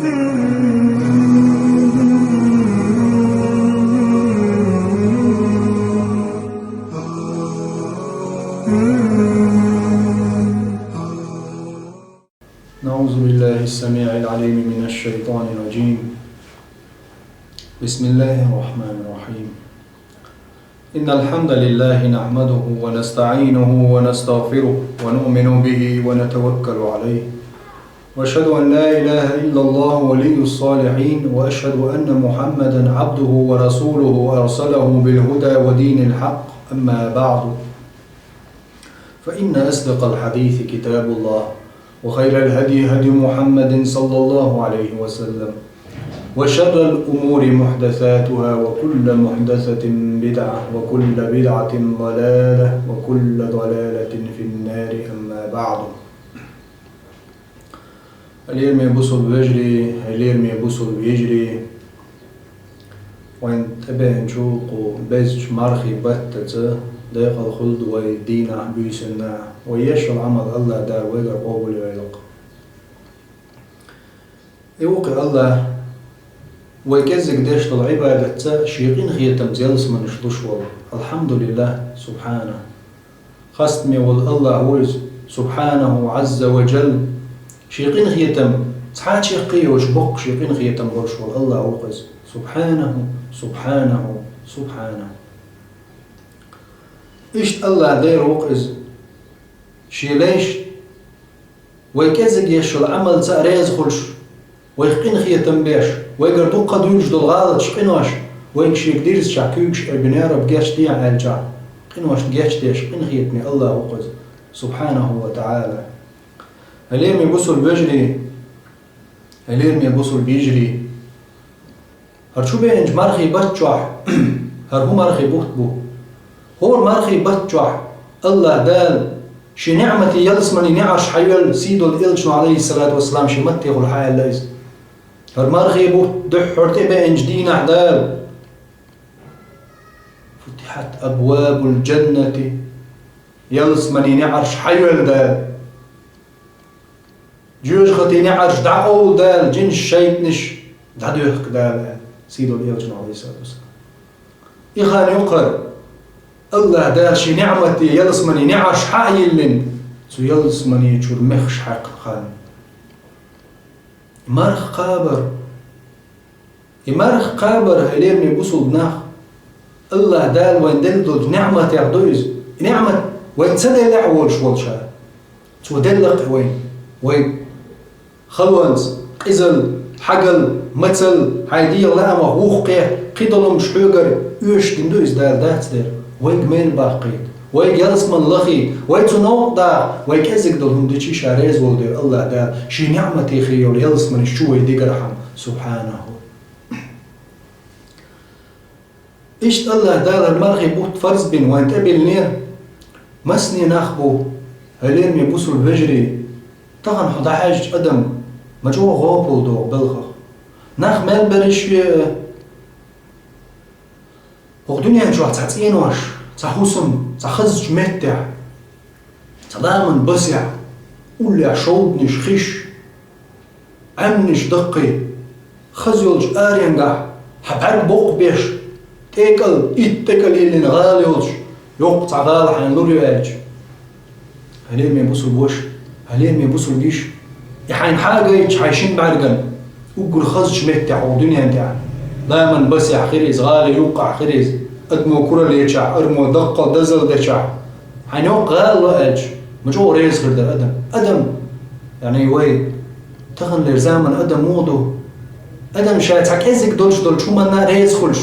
نعوذ بالله السميع العليم من الشيطان الرجيم. بسم الله الرحمن الرحيم. إن الحمد لله نحمده ونستعينه ونستغفره ونؤمن به ونتوكل عليه، وأشهد أن لا إله إلا الله ولي الصالحين، وأشهد أن محمدا عبده ورسوله أرسله بالهدى ودين الحق. أما بعد، فإن أصدق الحديث كتاب الله، وخير الهدي هدي محمد صلى الله عليه وسلم، وشر الأمور محدثاتها، وكل محدثة بدعة، وكل بدعة ضلالة، وكل ضلالة في النار. أما بعد. اليوم يبصر بيجري، اليوم يبصر بيجري، وين تبه نشوق بيزج مرخي بتت داق الخلد ويدينا بيسنا ويشل عمل الله دا ويقر قبول ويلق يوقع الله ويكزك داش العبادة شيقين خيتم زيلس من شلوشول. الحمد لله سبحانه خاستمي والله ويز سبحانه عز وجل شيقين خيتم تحات شيقي وشبق شيقين خيتم برشول الله وقز سبحانه سبحانه سبحانه. إيش الله دير وقز شي ليش ويكزق يشل عمل تأريز خلش ويقين خيتم بيش ويقردو قد يوجد الغالط شقينوش وينشي قديرز شعكيوش ابنيار بقاش ديع الجع قينوش قاش ديش قين خيتني الله وقز سبحانه وتعالى. هليم يبصر بيجري، هليم يبصر بيجري، هرشو بينج مرخي بتجوح هرهو مرخي بوتبو هو المرخي بتجوح الله دال شي نعمتي يلسمني نعش حيول سيدو الإلشنو عليه الصلاة والسلام شي متيغ الحياة الليز هرمرخي بوت دحرتي بينج دينا دال فتحت أبواب الجنة يلسمني نعش حيول دال جوج خطي نعش دعو دال جنش شيطنش دعوه دال سيدو الإلشنو عليه الصلاة والسلام. إخان يقر الله دال شي نعمتي يلسمني نعش حايلن سو يلسمني تشور مخش حق خان مرخ قابر يمرخ قابر هليرني بوصل بناخ الله دال وين دلدل نعمة يعدوز نعمة وين سدى لعول شوالشا سو دلق وين خلونز قزل حقل مثل هايدي الله ما وخقه قيدلهم شحوقر يوش دندوز دال دات دير ويك مين باقيد ويك يلسمن لخي ويك تنوق دا ويك ازك دلهم دي شاريز ولدي الله دا شي نعمتي خيول يلسمن الشوي دي قرحم سبحانه. إشت الله دال المرغي بوت فرز بين وين تقبل نير مسني ناخبو هلين يبوسوا البجري طغن حدا حاج أدم مجوع غوبو دو بلغة ناخ مال برشي وغدنيا نجوع تعطين واش تحوسم تخزج متع تضامن بسع ولا شوضنش خش عمنش دقي خزيولج آرينجا حبعد بوق بيش تيكل تيكل اللي نغاليولج يقطع غالح عن لوريواج هلين يبوسوا البوش هلين يبوسوا البيش يحين حاجة يتحايشين بعرقن وقل خزج متع ودنيا انتع دائما بسع خريز غالي يوقع خريز أدمو كرة ليشع أرمو دقة دزل دشع حينوق غال لأج مجو ريز غردر أدم يعني وي تغن لرزامن أدم موضو أدم شاي تاك إزك دولش شو منا ريز خلش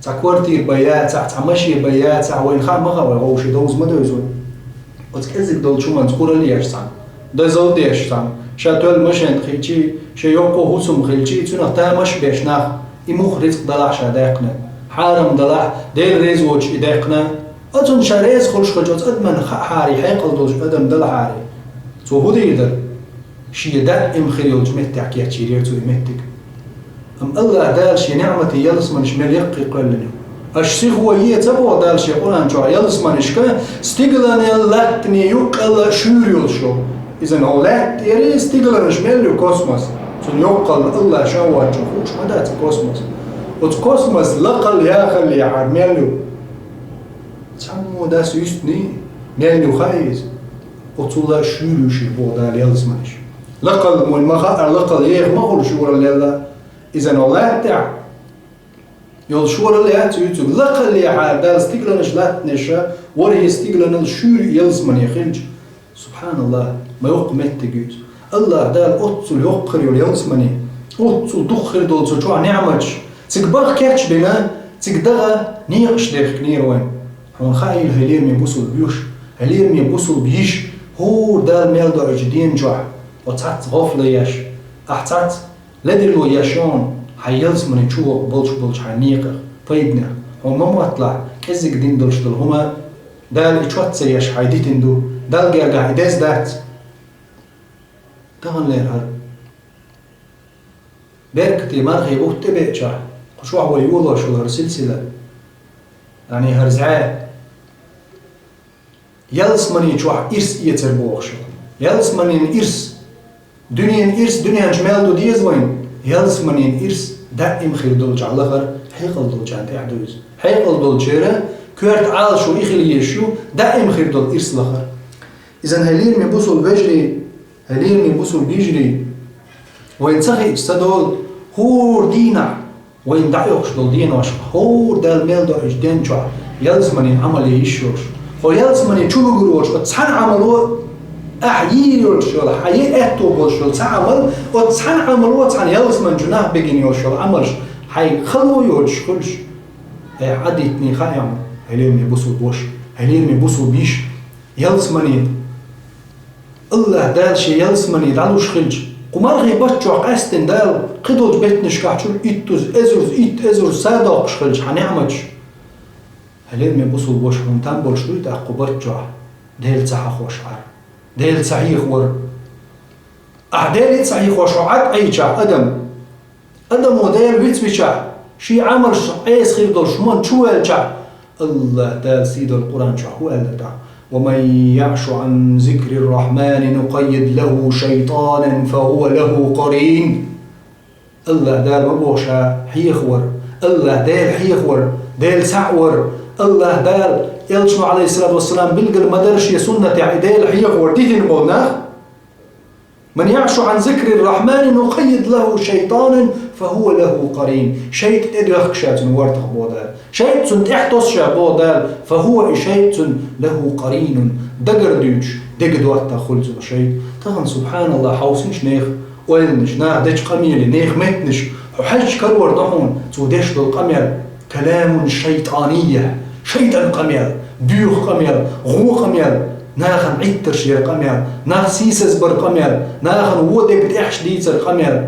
تاك ورتي بيات تاك مشي بيات تاك وين خام مغا وغوش دوز مدوزون وتاك إزك دول شو من تقول ليش تام دزل ديش تام شاتول مشين خيلشي شيوكو هوسم خيلشي تنا تامش بيشناخ يمخ رزق دلع شادقنا حارم دلع ديل ريز وجه إداقنا أتون شاريز خلش خجوز أدمن حاري حيقل دوش أدم دل حاري تو هو ديدر شي دائم خيوج متع كي تشيرير تو متك أم الله دال شي نعمتي يلسمن شمال يقي قلنا الشيخ هو يتبع دال شي قرآن شو يلسمن شكا ستيغلاني لاتني يقل شوريول شو إذن هو لات يري ستيغلان شمال كوسموس تون يقل الله شوات شوش ما دات كوسموس وتكوسموس لقل يا خلي عملو تسمو داس يستني ميلو خايز وتولا شيلو شي بودا ليلسمانش لقل مول ما لقل يغ ما هو شورا ليلا اذا الله تاع يول شورا اللي هات يوتيوب لقل يا عاد استقلال شلات نشا وري استقلال الشور يلسمان يخرج سبحان الله ما يقمت تجوز الله دال أتصل يقر يلسماني أتصل دخر دول تشوع نعمتش تكبر كاتش بنا تقدر نيقش ديخ نير وين هون خايل هلير من بوصل بيوش هلير من بوصل بيش هو دال ميل دو أجدين جوع وتعت غفلة ياش أحتعت لدر لو ياشون حيلسماني شو بلش حنيقة فايدنا هون ما مطلع كزك دين دولش دول هما دال إتشوات سياش حيديتين دو دال جرجع إداز دات تغن لير هر بركتي مرخي بوت تبع شا خشوع ويقولوا شو هر سلسلة يعني هرزعاء يلسماني شوح إرس يتربوخ شو يلسماني إرس دنيا جمال دو ديز وين يلسماني إرس دائم خير دول جعلغر حيقل دول جان تحدوز حيقل دول جيرا كورت عال شو إخلي يشو دائم خير دول إرس لغر إذن هلير من بوصل بجري هلير من بوصل بيجري وين تغي اجتدول هور دينا وين دعيوش دول دينا وش هور دال ميل دو اجدين جوا يلزمني عملي يشوش هو يلزمني شو بقولوش وتسحن عملو أحييرش ولا حيي أهتو بولشول تعمل وتسحن عملو وتسحن يلزمن جناه بيجين يوشول عملش حي خلو يوش خلش عديتني خايم هلير من بوصل بوش هلير من بوصل بيش يلزمني الله دال شي يلزمني دالوش خلج قمار غيبات جوع قاستن دال قدوج بيتنش كحشول إتوز سادوقش خلج حنعمج هلير من بوصل بوش هونتان بولشول تاقوبات جوع ديل تحا خوشعر ديل صحيح ور ديل صحيح وشعات أي جا أدم وديل بيتبيشا شي عمر عيس خير دول شمان شو الجا الله دال سيد القرآن شو هو الدا ومن يعش عن ذكر الرحمن نقيد له شيطانا فهو له قرين الله دال مبوشا حيخور الله دال حيخور دال سعور الله دال يلشم عليه الصلاة والسلام بلقل مدرش يسنة دال حيخور ديثن قولنا من يعش عن ذكر الرحمن نقيد له شيطانا فهو له قرين شيء ادرخ شات نورتخ بودال شيء سنت احتوس شابودال فهو شيء له قرين دقر ديوش دقدوات تاخلز شيء طبعا سبحان الله حوسنش نيخ ويلنش نا ديش قميلي نيخ متنش وحج كرور ضحون توديش دو القميل كلام شيطانية شيطان قميل بيوخ قميل غو قميل ناخن عيتر شير قميل ناخ سيسز بر قميل ناخن ودك ديحش ديتر قميل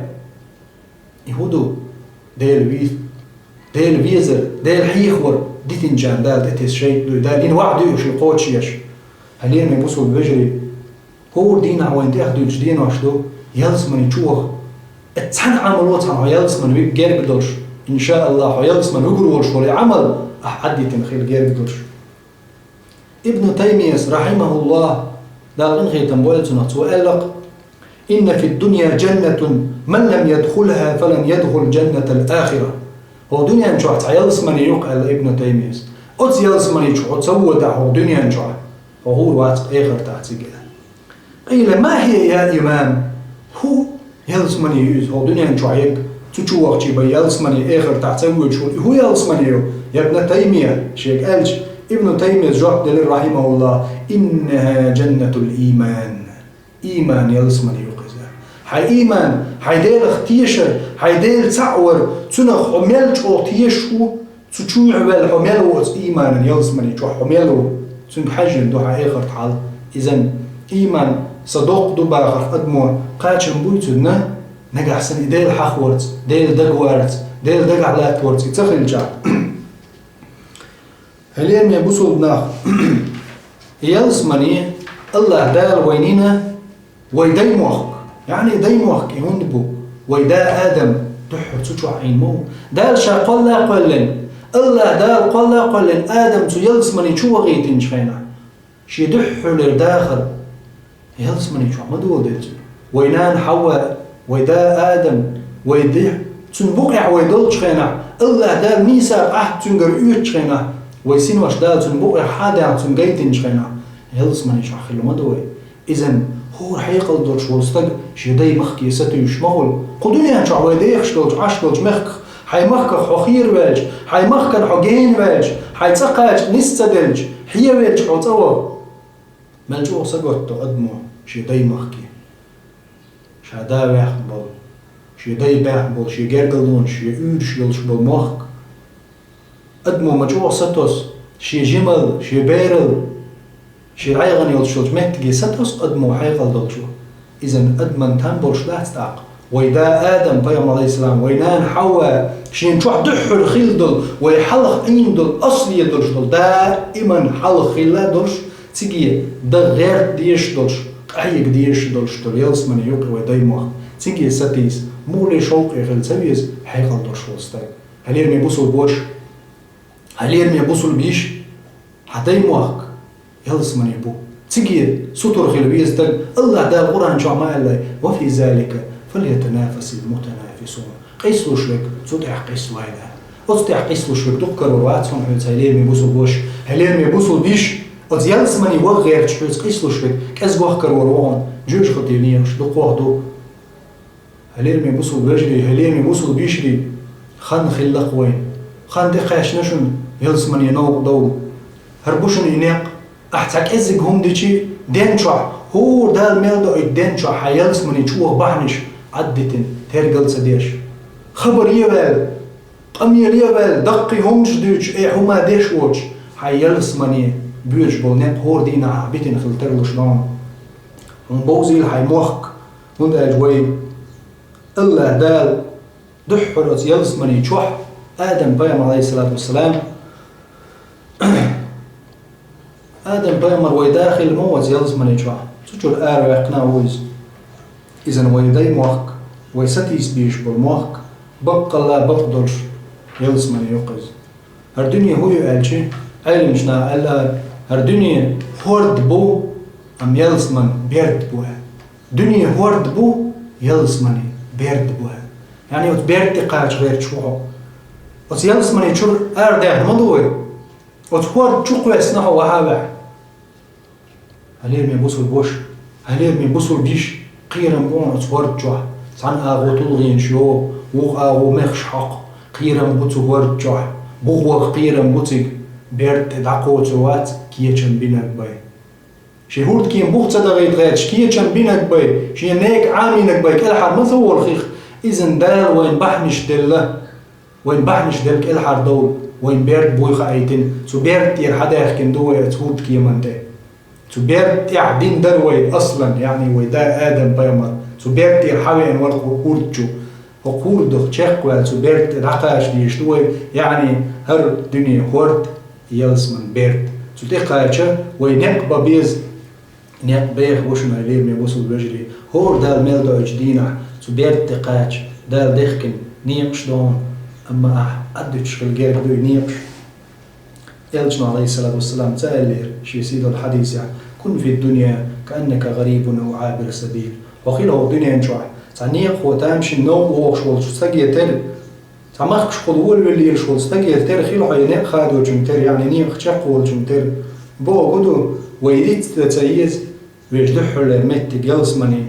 يهودو ديل فيزر ديل حيخور ديتن جان دال ديتس شيء دالين وعدو شي قوتشيش هلين من بوصل بجري هو دين عوين تاخدو جدين واشدو يلزمن يشوخ اتسحن عملوت عن يلزمن غير بدورش ان شاء الله يلزمن يقولوا شغل عمل احد يتنخيل غير بدورش ابن تيمية رحمه الله دال انغي تنبولتنا وقالك إن في الدنيا جنة من لم يدخلها فلن يدخل جنة الآخرة هو دنيا نشوح يلزمن يقال ابن تيمية أتس يلزمن يشوح تسوى هو دنيا نشوح وهو الوقت آخر تحتي قيل ما هي يا إمام هو يلزمن يوز هو دنيا نشوح يك تشوح تشيبا يلزمن آخر تحتي هو يلزمن يا ابن تيمية شيك قالش ابن تيمية جواب دليل رحمه الله إنها جنة الإيمان إيمان يلزمن يقزها حي إيمان حي ديل اختيشر حي ديل تعور تنخ حميل جو تيشو تشوع بال حميل وقت إيمان يلزمن يجو حميل تنخ حجن دو حي آخر تعال إذن إيمان صدوق دو باخر أدمو قاتشن بويتنا نجح سن ديل حخورت ديل دقوارت ديل دقع لاتورت يتخل جا هلين يبوسوا بناخ يلزمني الله دال وينينا ويدي موخك يعني دي موخك يهندبو ويدا آدم دحر تشوع عين مو دال شا قلا قلن الله دال قلا قلن آدم تو يلزمني شو غيتين شخينا شي دحر للداخل يلزمني شو ما دول ديت وينان حواء ويدا آدم ويدي تنبقع ويدل تشخينا الله دال ميساق تنقر أوت تشخينا ويسين واش دال تنبقع حادا تنقيتين تشخينا هلس ماني شاخي لمدوي إذن هو حقيقة دولش ولستق شدي مخكي ستو يشمغل قدوني أنشع ويدي يخشلوش عشلوش مخك حي مخك حخير واج حي مخك حجين واج حي تقاج نستدلج هي واج حوتوا ملجو سقط قدمو شدي مخكي شدا ويحبل شدي بيحبل شي جرجلون شي أورش يلش بالمخك قدمو مجوع ستوس شي جمل شي بيرل شي عيغن يلشلش مهتجي ستوس قدمو حيغل دلشو إذن قدمن تنبلش لا تستعق ويدا آدم بيام عليه السلام وينان حواء شين شوح دحر خيل ويحلق أين أصلي دلش دائما حلق خيل دلش تيجي ده غير ديش دلش أيك ديش دلش يلس من يوقي ويداي مخ تيجي ستيس مولي شوقي خيل سويز حيقل دلش وستاي هل يرمي بوصل بوش هل يرمي بوصل بيش حتى مخ يلس من يبو تيجي سطر خيل بيزتك الله ده القرآن شو ما قال وفي ذلك فليتنافس المتنافسون قيسلو شوك تطيح قيسلو هيدا وتطيح قيسلو شوك دكر ورواتهم حيث هليرمي بوصل بوش هليرمي بوصل بيش وتيالس مني وغير تشوز قيسلو شوك كاز وخكر وروان جوج خطينيش دقوه دو هليرمي بوصل بجري هليرمي بوصل بيشري خان خلق وين خان دقاش نشن يالس مني نوق دو هربوشن يناق احتاك ازق هم ديشي دينشوح هو ده الميلدو الدنشا حيالس مني تشوه بحنش عدتن ترجل سديش خبر يبال قمير يبال دقي همش دوش ايه هما ديش ووش حيالس مني بيوش بولنات هور دينا عبيتن خلتر لشنان ونبوزيل حي موخك وندا جوي الله دال دحرت يالس مني تشوح آدم بيام عليه الصلاة والسلام آدم بيامر ويداخل موز يالس مني تشوح تجور آر ويقنا ويز إذن ويداي موخك ويستيس بيش بالموخك بقى الله بقدرش يلس من يوقظ هردنيا هو يقالشي قال مشنا قال هردنيا هورد بو أم يلس من بيرد بوها دنيا هورد بو يلس مني بيرد بوها يعني وتبيرد تقاش غير شوحو وت يلس مني تشور آر ده مضوي وتهورد شوقو يسنحو وحابع هلير مي بوصل بوش هلير مي بوصل بيش قيرم بون اتورد جوح سان اغو تلغين شو وغ اغو مخش حق قيرم بوتو ورد جوح بوغ قيرم بوتيك بيرت دعقو توات كيچن بينك باي شي هورد كيم بوغ تدغيت غيرش كيچن بينك باي شي نيك عامينك باي كالحر مثو الخيخ اذن دال وين بحنش دله وين بحنش دلك الحر دول وين بيرت بويخ ايتن تو بيرت ير حدا يحكن دوه تهود كيمانته تبيرت يعدين دروي أصلا يعني ويدا آدم بيمر تبيرت يرحوي أنوار قورتشو وقوردخ تشيقوا تبيرت رقاش ديشتوي يعني هر دنيا هورد يلس من بيرت تتقاچا وينقبا بيز نقبيخ وشنا ليه ميوصل بجري هور دال ميلدو اجدينا تبيرت تقاچ دال دخكن نيقش دون أما أدتش في الجير دو نيقش يلجنا عليه الصلاة والسلام تالير شي سيد الحديث يعني كن في الدنيا كأنك غريب أو عابر سبيل وخيله الدنيا نشوح تعنيق هو تامشي النوم وهو شغل تستجي تل تعمق شغل واللي شغل تستجي تل خيله هينق خادو جمتر يعني نيق شقول جمتر بو قدو ويديت تتسيز ويجدحوا لمت جلس مني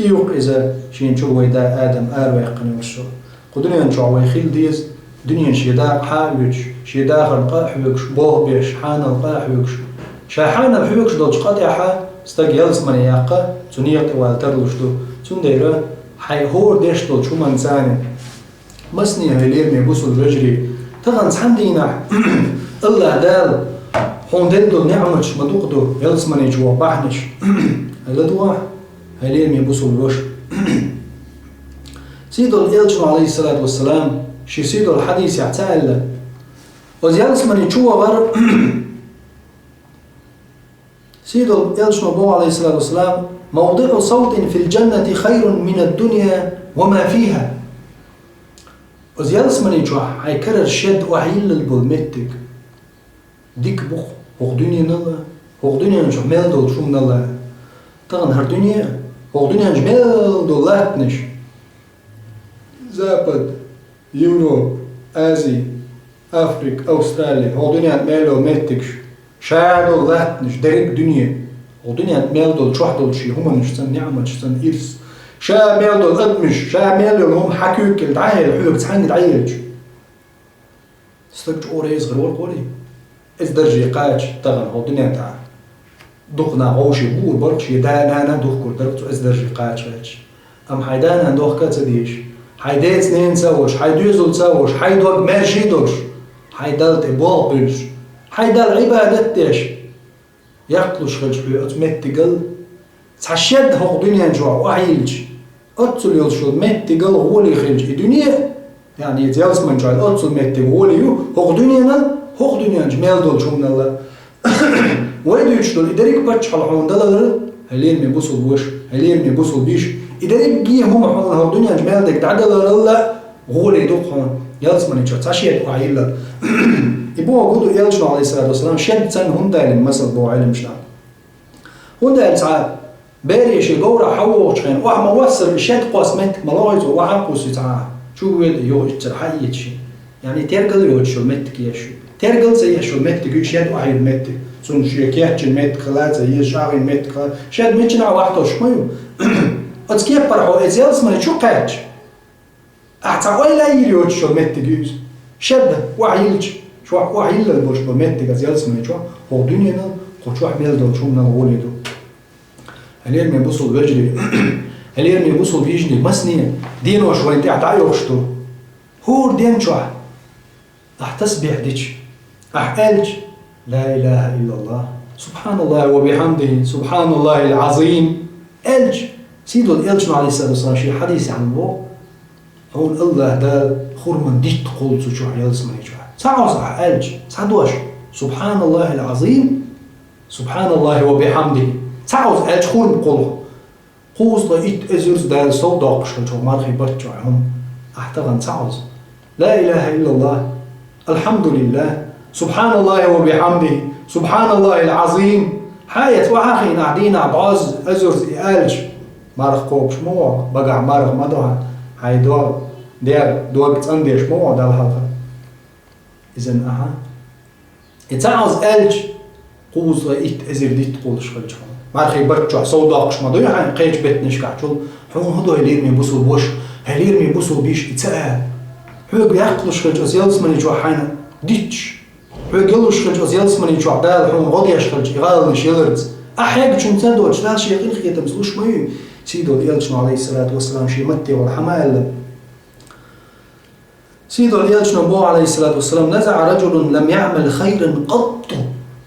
إيوق إذا شي نشوف ويدا آدم آر ويقني وشو قدني نشوف ويخيل ديز دنيا شيدا حاوج شيدا خلقا حوكش بوه بيش حانا القاحوكش شاحانا الحوكش دوش قاطعها استجيلس من ياقا تنيق والترلوش دو تنديرا حي هور ديش دو شو منساني مسني هلير ميبوسو الرجري تغنس حمدينا الله دال حون دل نعمش مدوق دو يلس من يجوا بحنش هلا دوا هلير ميبوسو الوش سيدو الإلجن عليه الصلاة والسلام شي سيدو الحديث يعتعل وزيالس من يجوا غر سيدو الإلجن عليه الصلاة والسلام موضع صوت في الجنة خير من الدنيا وما فيها وزيالس من يجوا هيكرر شد وحيل البولمتك ديك بخ هو دنيا نلا هو دنيا نش مال دول شو نلا طبعا هر دنيا هو دنيا نش مال دول لاتنش زابد يوروب آسي أفريقيا أستراليا هو دنيا ميلو ميتكش شادو لاتنش دريك دنيا هو دنيا ميلدول شوحدول شي هما نشتن نعمة نشتن إرس شا ميلدول أدمش شا ميلدول هم حكيوك الدعاية الحلو بتحنج دعايلج استقج أوريز غرور قولي إز درجي قاج تغن هو دنيا تاع دقنا غوشي بور برقشي دانا دوخ كل درجة إز درجي قاج أم حيدانا دوخ كاتديش حيدات سنين سوش حيدوزل سوش حيدوك ماشي دوش حيدالت إبوابلش حيدال عبادتش يقتلش خلش بي أتمتقل تحشد هو دنيا نجوع وعيلج أتل يلشل متقل هو اللي خلج الدنيا يعني يتيالس من جعل أتل متقل هو اللي هو دنيا هو دنيا جمال دول شومنا الله ويدو يشتل إداريك باتش حلحون دلال هلين مبوصل بوش هلين مبوصل بيش إداريك جيه هم حون هو دنيا جمال دك تعدل الله هو اللي يدوق حون يالس من جعل تحشد وعيلة يبوه قدو يلشنو عليه الصلاة والسلام شد سن هندا المثل بو علم شنان هندا الساعة باريش يقورا حووش خين واحد موصل شد قوس مت ملايز وواحد قوس يتعاه شو ويد يو اترحيت شي يعني ترقل يو شو مت كيشو ترقل زي شو مت كي شد واحد مت سون شي كيحج مت خلاص زي شاغي مت شد متنا واحد شميو اتسكيب برحو ازيلس من شو قاج احتا ولا يليو شو مت كيس شد وعيلج شو وعيل البوش بمت كازيلس من شو هو دنيانا خو شو حمل دول شو من ولدو هل يرمي بوصل وجري هل يرمي بوصل بيجني مسنية دينو شو انت عتعيوشتو هو دين شو احتسبح ديش احقلج لا اله الا الله سبحان الله وبحمده سبحان الله العظيم الج سيدو الالج عليه الصلاه والسلام شي حديث عن الله هون الله ده خرمن ديت قول شو يلس من شو ساعه صح الج سادوش سبحان الله العظيم سبحان الله وبحمده ساعه الج خرم قول خوص ضيت ازرز دال صوت شو مارخي برجع هم احتغن ساعه لا اله الا الله الحمد لله سبحان الله وبحمده سبحان الله العظيم حياة وحاخي نعدينا بعض أزرز إالج مارخ قوبش مو بقع مارخ مدوها هاي دوال دير دوقت أنديش مو دال حلقة إذن أها يتعوز ألج قوز رأيت أزر ديت قولش خلجهم مارخي برجع صوداقش مدوي هاي قيج بيتنش كعجل حون هدو هليرمي بوصل بوش هليرمي بوصل بيش يتسأل حوق يعقلش خلج أزيالس من يجوع حينا ديتش حوق يلوش خلج أزيالس من يجوع دال حون غضيش خلج يغالنش يلرز أحياق جن تدوش دال شي يقين خيطة مسلوش مهم سيدو اليالشنو عليه الصلاة والسلام شي متي والحمال سيدو اليالشنو بو عليه الصلاة والسلام نزع رجل لم يعمل خيرا قط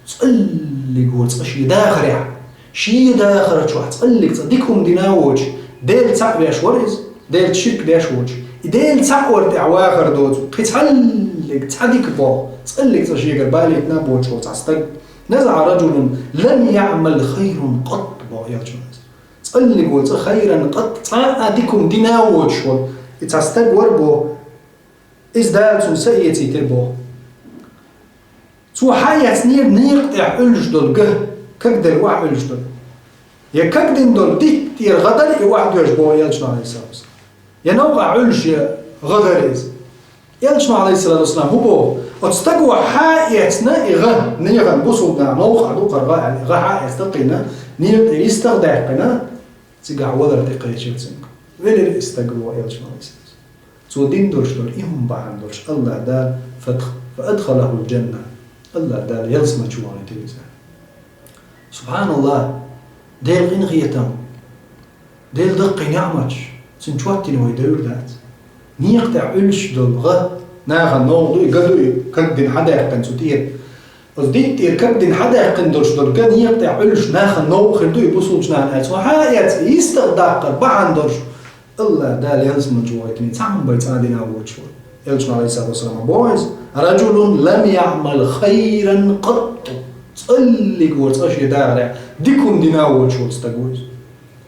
تقلق وتقشي داخر شي داخر شو تقلق تصدقهم ديناوج ديل تعب يا شوريز ديل تشرك ديش وج ديل تعور تعواخر دوت قتعلق تعديك بو تقلق تشي قربالي تنابوج شو تعستق نزع رجل لم يعمل خيرا قط بو يالشنو تقلق وت خيرا قط تعديكم ديناوج شو تعستق وربو إزداد سيئتي تربو سو حياة نيقطع ألجدل جه كقدر واحد ألجدل يا كقدر دول تير غدر يواحد يجبو يلشنا عليه الصلاة والسلام يا نوع ألج غدر إز يلشنا عليه الصلاة والسلام هو بو أتستقوى حياتنا إغا نيغن بوصلنا نوقع دوقر غا حياة تقينا نيقطع يستغدعقنا تقع وذر تقيا شلسنك وين الاستقوى يلشنا عليه الصلاة سو دين دورش دور إيهم باعن دورش الله دال فأدخله الجنة الله دال يلسم جواني تلزان سبحان الله ديل غين غيتم ديل دقي نعمج سنشواتي نوي دور دات نيقطع ألش دول غا ناغا نوضو يقدو كدن حدا يقن سوتير ديت تير كدن حدا يقن دورش دول قد نيقطع ألش ناغا نوضو خلدو يبوصل جنان هات وحايات يستغداقر باعن دورش الله دال يلزم جواتني تعمل بيتادنا وجهه يلزم عليه الصلاة والسلام بويز رجل لم يعمل خيرا قط تصلي قوت أشي داغرع ديكم دينا وجهه تستقويز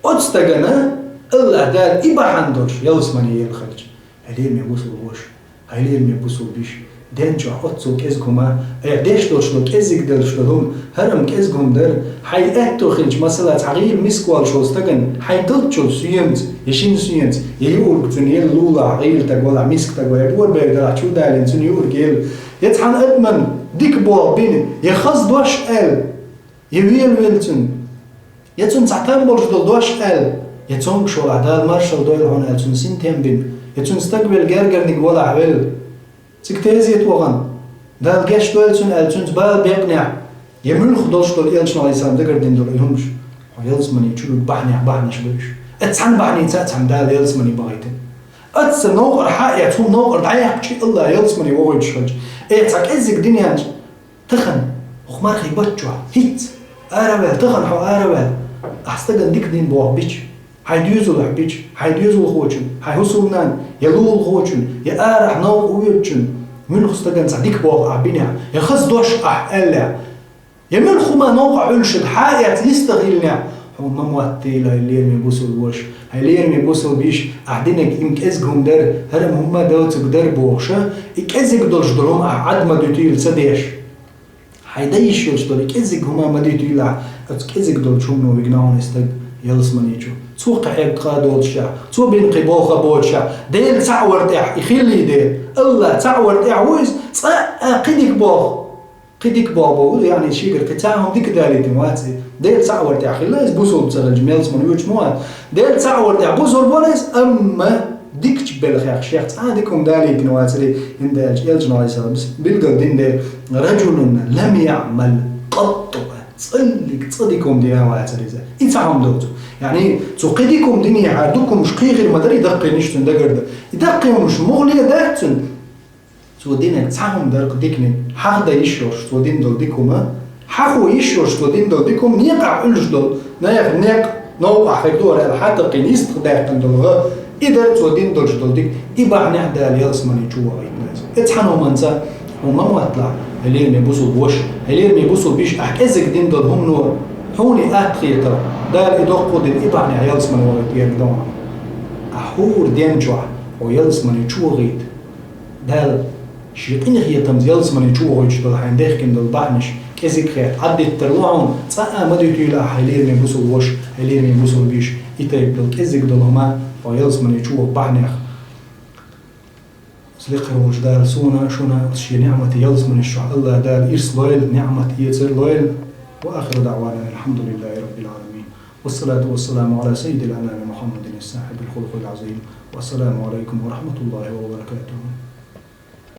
أتستقنا الله دال إبا حندرش يلزمني يلخلج هليم يبوصل وش هليم يبوصل بيش دين جو أتصل كإزكما ديش دوشلو كإزك دلشلهم هرم كإزكم در حي أتو خلج مثلا تعغير مسكوال شوستجن حي دلشل سيمت يشين سيمت يقول بتنيل لولا عقيل تقول مسك تقول يقول بيدر شو دالين تنيور جيل يتحن أدمن ديك بوا بين يخص دوش ال يويل ويلتن يتون تعتم برجدل دوش ال يتون شو عدال مارشال دويل هون ألتون سنتين بين يتون استقبل جرجر نقول عبل سكتازيت وغن دال جاش دويلتون ألتون بال بيقنع يمل خدوش دول إلش نوع يسام دقر دين دول يهمش ويلز مني شو بحني شبيش اتسان بحني تاتم دال يلز مني بغيتن اتس نوقر حق يتون نوقر دعيق شيء الله يلز مني وغيد شج تاك ازك دنيانج تخن وخمار خي بتشوا هيت أربل تخن حو أربل أحستجن ديك دين بوه بيش هيديوزو لحبيش هيديوزو خوشن هيوصلنان يلول خوشن يأرح نوق ويرشن من خستجن صديق بوه عبينها يخص دوش أحقلها يمن خما نوق علشد حاجة يستغلنا هو ما موتيلا اللي يرمي بوسل وش اللي يرمي بوسل بيش أحدينك إمك إزجهم در هرم هما دوتك در بوخشة إكزك دولش درهم أحد ما دوتيل سديش هيديش يلشدول إكزك هما ما دوتيل إكزك دول شو منو بيجناون استج يلس منيجو تو قحيق قادول شا تو بين قبوخ بول شا ديل تعور تح يخلي ديل الله تعور تح ويز قديك بوخ قديك بابو يعني شيء كتاعهم ديك دالي تماتي ديل تعور تح خلا يبوسوا بتسجل ميلز من يوش مواد ديل تعور تح بوسوا بوليس أما ديك تبل خير شيخ ديكم دالي تنواتري عند الجناي سبس بيلقى دين رجل لم يعمل قط صديكم دينا واتري زي يتعهم دوتو يعني تقيدكم دنيا عادكم مش قيغ المدري دقي نشتن دقرد دقي مش مغلية داكتن تودينك تعهم درق ديكني حق دا يشورش تودين دول ديكم حقو يشورش تودين دول ديكم نيقع قلش دول نيق نوقع في دور الحتى قينيست داكتن دول إذا تودين دولش دول ديك إبع نحدا ليالس مني جوا غيتناز اتحنو منزا وما موطلع اللي يرمي بوصل بوش اللي يرمي بوصل بيش أحكزك دين دول هم نور هوني أتخيطر دال إدوق قدر إبعني عيالس من وغيت يردون أحور دين جوع ويالس من يجوا غيت دال شيقين غيتم يالس من يجوا غيت دول حين داخل دول بعنش كزيك خيط عدت تروعون صاء مدو تيلا حيلير من بوصل وش حيلير من بوصل بيش يتايب دول كزيك دول هما ويالس من يجوا بعنخ سلقر وجدال سونا شونا شي نعمة يالس من الشع الله دال إرس لويل نعمة يتر لويل وآخر دعوانا الحمد لله رب العالمين والصلاة والسلام على سيد الأنام محمد الصاحب الخلق العظيم والسلام عليكم ورحمة الله وبركاته.